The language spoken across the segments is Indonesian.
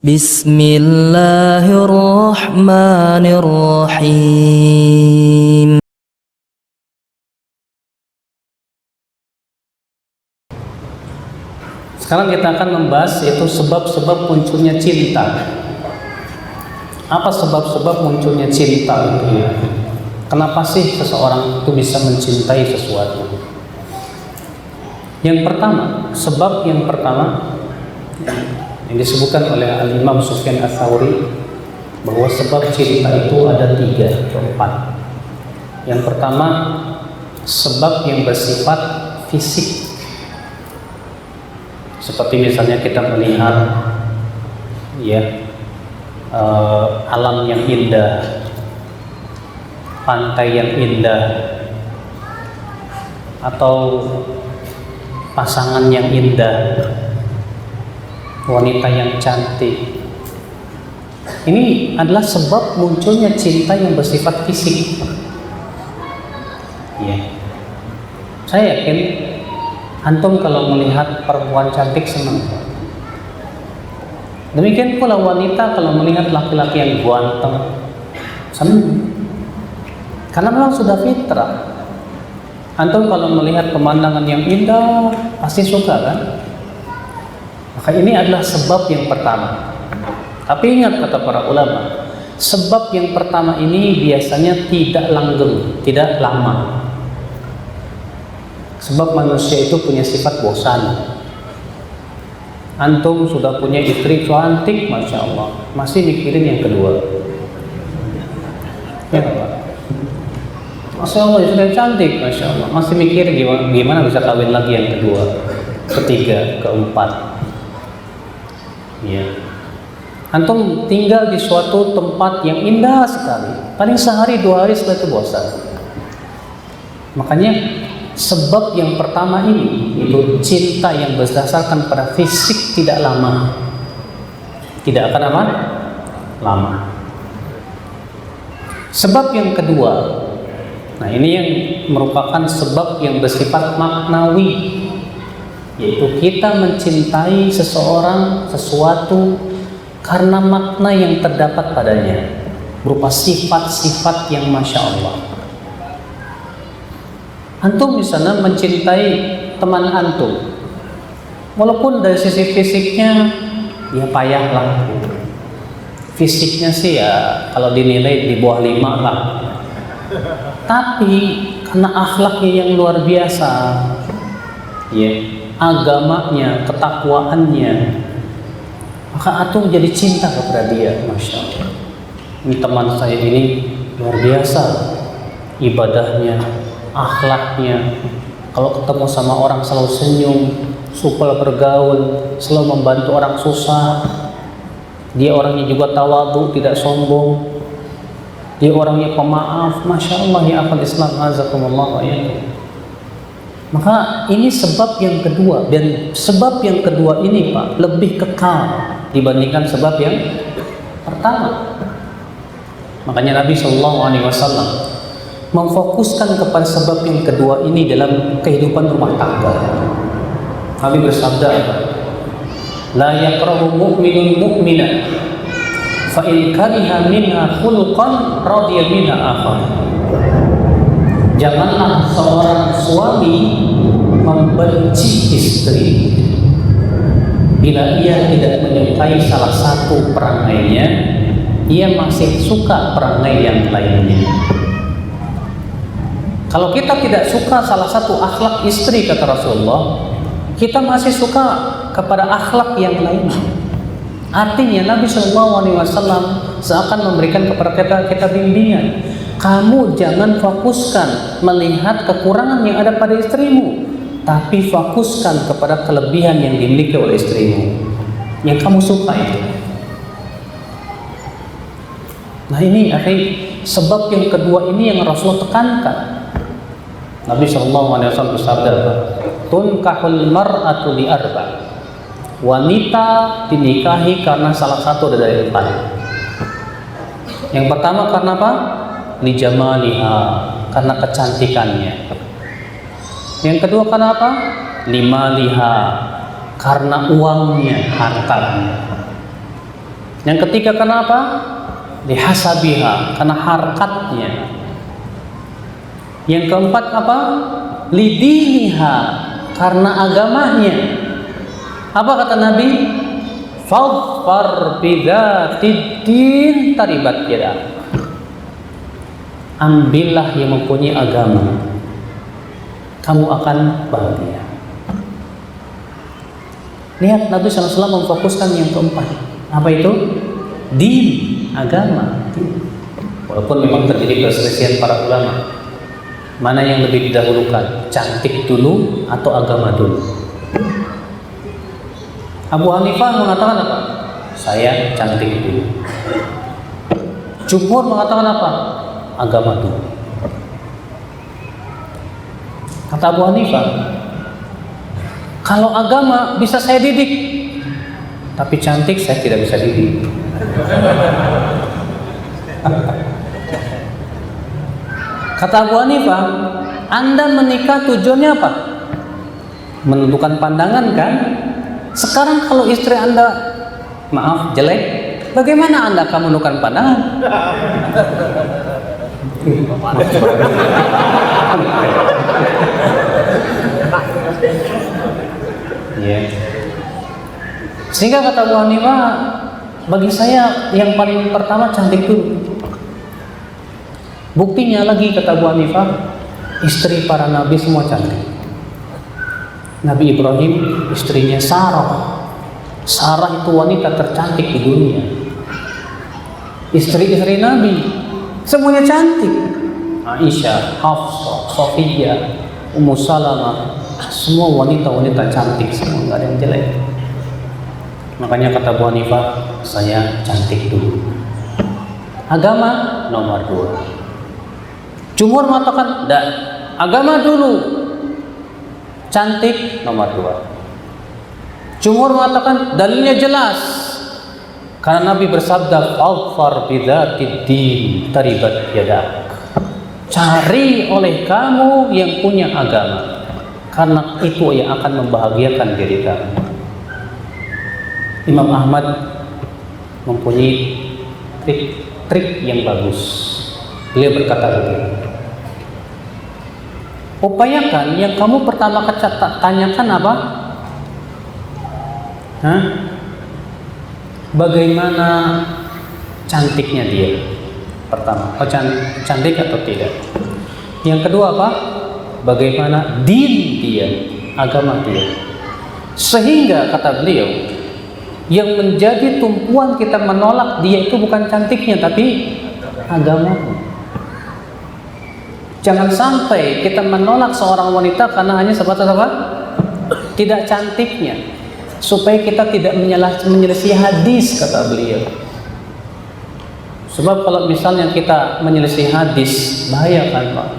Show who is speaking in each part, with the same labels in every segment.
Speaker 1: Bismillahirrahmanirrahim.
Speaker 2: Sekarang kita akan membahas yaitu sebab-sebab munculnya cinta. Apa sebab-sebab munculnya cinta itu ya? Kenapa sih seseorang itu bisa mencintai sesuatu? Yang pertama, sebab yang pertama yang disebutkan oleh Al-Imam Sufyan Ats-Tsauri bahwa sebab cinta itu ada 3 atau 4. Yang pertama, sebab yang bersifat fisik. Seperti misalnya kita melihat alam yang indah, pantai yang indah, atau pasangan yang indah, wanita yang cantik. Ini adalah sebab munculnya cinta yang bersifat fisik. Saya yakin antum kalau melihat perempuan cantik senang. Demikian pula wanita kalau melihat laki-laki yang ganteng senang. Karena memang sudah fitrah. Antum kalau melihat pemandangan yang indah pasti suka kan? Maka ini adalah sebab yang pertama. Tapi ingat kata para ulama, sebab yang pertama ini biasanya tidak langgeng, tidak lama. Sebab manusia itu punya sifat bosan. Antum sudah punya istri cantik, masya Allah, masih mikirin yang kedua. Ya Pak. Masya Allah, istri cantik, masya Allah, masih mikir gimana bisa kawin lagi yang kedua, ketiga, keempat. Ya. Antum tinggal di suatu tempat yang indah sekali, paling sehari 2 hari setelah itu bosan. Makanya sebab yang pertama ini itu cinta yang berdasarkan pada fisik tidak lama, tidak akan apa? Lama. Sebab yang kedua, nah ini yang merupakan sebab yang bersifat maknawi, yaitu kita mencintai seseorang, sesuatu karena makna yang terdapat padanya, berupa sifat-sifat yang masya Allah. Antum misalnya mencintai teman antum, walaupun dari sisi fisiknya ya payah lah, fisiknya sih ya kalau dinilai di bawah 5 lah, tapi karena akhlaknya yang luar biasa, ya, agamanya, ketakwaannya, maka antum jadi cinta kepada dia. Masya Allah, ini teman saya ini luar biasa ibadahnya, akhlaknya, kalau ketemu sama orang selalu senyum, supel bergaul, selalu membantu orang susah. Dia orangnya juga tawadhu, tidak sombong. Dia orangnya pemaaf, masya Allah ya akhwal Islam, azakumullah ya. Maka ini sebab yang kedua, dan sebab yang kedua ini Pak lebih kekal dibandingkan sebab yang pertama. Makanya Nabi SAW memfokuskan kepada sebab yang kedua ini dalam kehidupan rumah tangga. Nabi bersabda, la yakrahu mu'minun mu'minah fa in kariha minha khuluqan radiya minha akhar. Janganlah seorang suami membenci istri bila ia tidak menyukai salah satu perangainya, ia masih suka perangai yang lainnya. Kalau kita tidak suka salah satu akhlak istri, kata Rasulullah, kita masih suka kepada akhlak yang lain. Artinya Nabi SAW seakan memberikan kepada kita bimbingan. Kamu jangan fokuskan melihat kekurangan yang ada pada istrimu, tapi fokuskan kepada kelebihan yang dimiliki oleh istrimu, yang kamu suka itu. Nah ini sebab yang kedua ini yang Rasulullah tekankan. Nabi SAW bersabda, tunkahul mar'atu li arba. Wanita dinikahi karena salah satu dari 4. Yang pertama karena apa? Li jamaliha, karena kecantikannya. Yang kedua karena apa? Li maliha, karena uangnya, hartanya. Yang ketiga kenapa? Lihasabiha, karena harkatnya. Yang keempat apa? Lidiniha, karena agamanya. Apa kata Nabi? Fadfar bidzatid din taribat yadak. Ambillah yang mempunyai agama, kamu akan bahagia. Lihat, Nabi SAW memfokuskan yang keempat. Apa itu? Din, agama. Walaupun memang terjadi perselisihan para ulama, mana yang lebih didahulukan, cantik dulu atau agama dulu. Abu Hanifah mengatakan apa? Saya cantik dulu. Jumhur mengatakan apa? Agama dulu. Kata Abu Hanifah, kalau agama bisa saya didik, tapi cantik saya tidak bisa didik. Kata Abu Hanifah, Anda menikah tujuannya apa? Menentukan pandangan kan? Sekarang kalau istri Anda, maaf, jelek, bagaimana Anda akan menentukan pandangan? Yeah. Sehingga kata Abu Hanifah, bagi saya yang paling pertama cantik dulu. Buktinya lagi kata Abu Hanifah, istri para nabi semua cantik. Nabi Ibrahim, istrinya Sarah. Sarah itu wanita tercantik di dunia. Istri-istri Nabi semuanya cantik. Aisyah, Hafsah, Sofia, Ummu Salamah, semua wanita-wanita cantik, semua nggak ada yang jelek. Makanya kata Abu Hanifah, saya cantik dulu. Agama nomor 2. Jumhur mengatakan, tidak, agama dulu, cantik nomor 2. Jumhur mengatakan dalilnya jelas, karena Nabi bersabda, "Fadfar bidzatid din taribat yadak." Cari oleh kamu yang punya agama, karena itu yang akan membahagiakan diri kamu. Imam Ahmad mempunyai trik yang bagus. Beliau berkata begini, upayakan yang kamu pertama tanyakan apa? Bagaimana cantiknya dia? Pertama, cantik atau tidak? Yang kedua apa? Bagaimana din dia, agama dia? Sehingga kata beliau, yang menjadi tumpuan kita menolak dia itu bukan cantiknya, tapi agama. Jangan sampai kita menolak seorang wanita karena hanya sebatas apa? Tidak cantiknya, supaya kita tidak menyelisih hadis, kata beliau. Sebab kalau misalnya kita menyelisih hadis, bahaya kan Pak?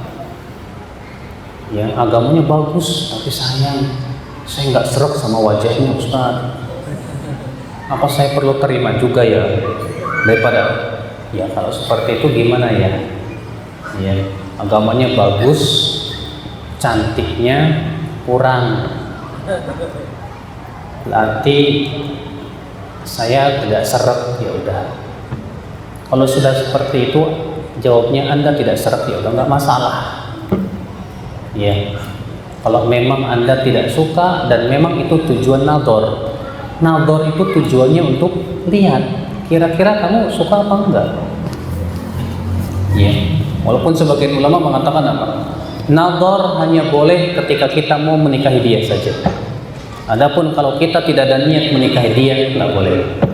Speaker 2: Ya, agamanya bagus, tapi sayang, saya nggak serak sama wajahnya Ustaz. Apa saya perlu terima juga ya? Daripada, ya kalau seperti itu gimana ya? Ya, agamanya bagus, cantiknya kurang. Berarti saya tidak serak, ya udah. Kalau sudah seperti itu, jawabnya Anda tidak serak, ya udah, nggak masalah. Ya, kalau memang Anda tidak suka dan memang itu tujuan nador. Nador itu tujuannya untuk lihat kira-kira kamu suka apa enggak. Ya, walaupun sebagian ulama mengatakan apa? Nador hanya boleh ketika kita mau menikahi dia saja. Adapun kalau kita tidak ada niat menikahi dia, nggak boleh.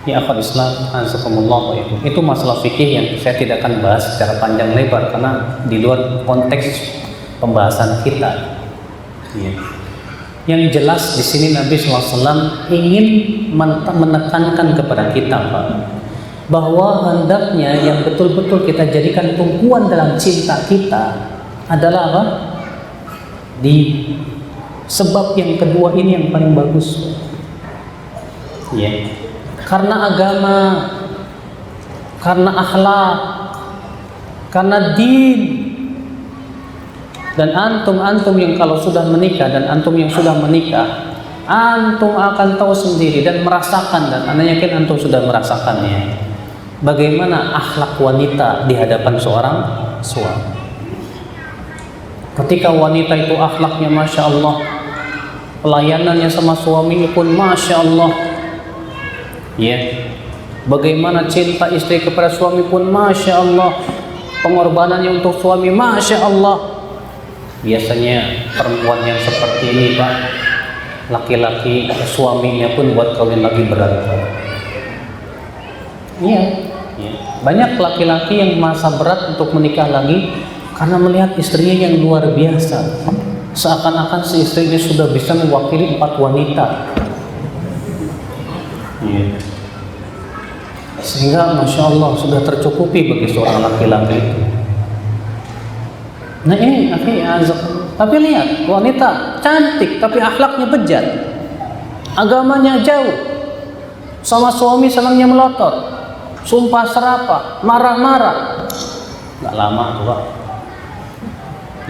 Speaker 2: Ya akhwat Islam, azakumullah, itu masalah fikih yang saya tidak akan bahas secara panjang lebar karena di luar konteks pembahasan kita. Ya. Yang jelas di sini Nabi SAW ingin menekankan kepada kita, Pak, bahwa hendaknya yang betul-betul kita jadikan tumpuan dalam cinta kita adalah apa? Di sebab yang kedua ini yang paling bagus. Ya. Karena agama, karena akhlak, karena din. Dan antum yang kalau sudah menikah dan antum yang sudah menikah, Antum akan tahu sendiri dan merasakan, dan Anda yakin antum sudah merasakannya, bagaimana akhlak wanita di hadapan seorang suami. Ketika wanita itu akhlaknya Masya Allah, pelayanannya sama suaminya pun Masya Allah, ya, bagaimana cinta istri kepada suami pun Masya Allah, pengorbanannya untuk suami Masya Allah. Biasanya perempuan yang seperti ini Pak, laki-laki suaminya pun buat kawin lagi berat. Iya, ya. Banyak laki-laki yang masa berat untuk menikah lagi karena melihat istrinya yang luar biasa. Seakan-akan si istrinya sudah bisa mewakili 4 wanita. Ya. Sehingga Masya Allah sudah tercukupi bagi seorang laki-laki itu. Nah ini tapi lihat, wanita cantik tapi akhlaknya bejat, agamanya jauh, sama suami senangnya melotot, sumpah serapah, marah-marah. Gak lama tuh Pak,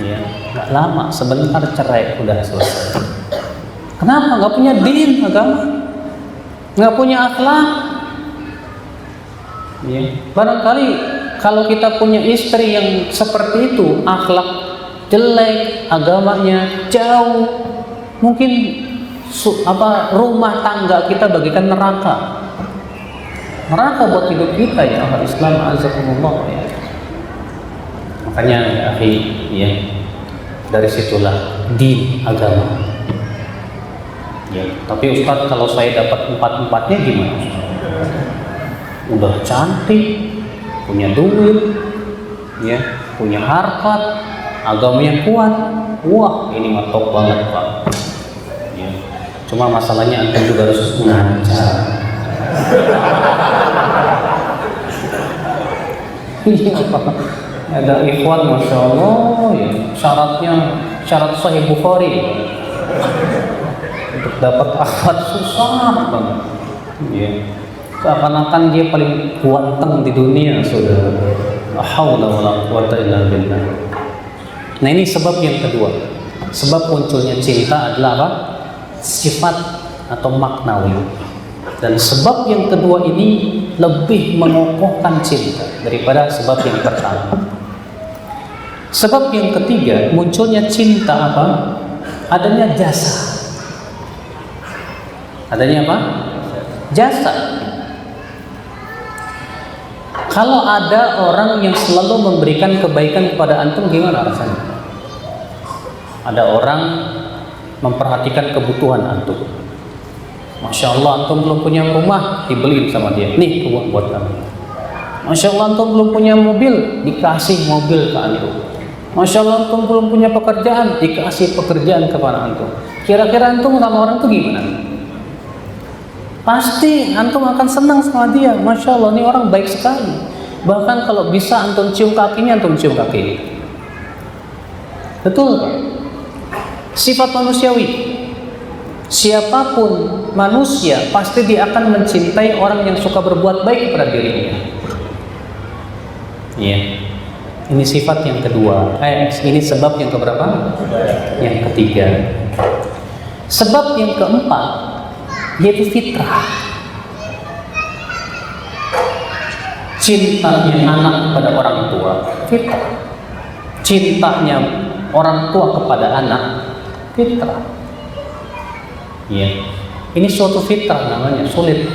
Speaker 2: ya, gak lama, sebentar cerai udah selesai. Kenapa? Gak punya din agama, gak punya akhlak. Ya. Barangkali kalau kita punya istri yang seperti itu, akhlak jelek, agamanya jauh, mungkin rumah tangga kita bagikan neraka buat hidup kita, ya ahli Islam azakumullah, ya. Makanya ya akhi, ya, dari situlah din agama, ya. Tapi Ustaz, kalau saya dapat 4-4-nya gimana? Udah cantik, punya duit, ya, punya harkat, agamanya kuat, wah ini mah top banget Pak. Ya. Cuma masalahnya antum juga harus ngajar. Iya Pak. Ada ikhwan Masya Allah, ya. Syarat Sahih Bukhari. Untuk dapat akhlak susah banget. Ya. Seakan-akan dia paling ganteng di dunia, saudara. La haula wala quwata illa billah. Nah ini sebab yang kedua. Sebab munculnya cinta adalah apa? Sifat atau maknawi. Dan sebab yang kedua ini lebih mengokohkan cinta daripada sebab yang pertama. Sebab yang ketiga, munculnya cinta apa? Adanya jasa. Adanya apa? Jasa. Kalau ada orang yang selalu memberikan kebaikan kepada antum, gimana rasanya? Ada orang memperhatikan kebutuhan antum. Masya Allah, antum belum punya rumah, dibeliin sama dia. Nih uang buat kamu. Masya Allah, antum belum punya mobil, dikasih mobil ke antum. Masya Allah, antum belum punya pekerjaan, dikasih pekerjaan kepada antum. Kira-kira antum sama orang itu gimana? Pasti antum akan senang sama dia. Masya Allah, ini orang baik sekali. Bahkan kalau bisa antum cium kakinya, antum cium kakinya. Betul kan? Sifat manusiawi. Siapapun manusia pasti dia akan mencintai orang yang suka berbuat baik kepada dirinya. Iya. Ini sifat yang kedua. Ini sebab yang keberapa? Yang ketiga. Sebab yang keempat, yaitu fitrah. Cintanya anak kepada orang tua, fitrah. Cintanya orang tua kepada anak, fitrah. Ya, ini suatu fitrah namanya, sulit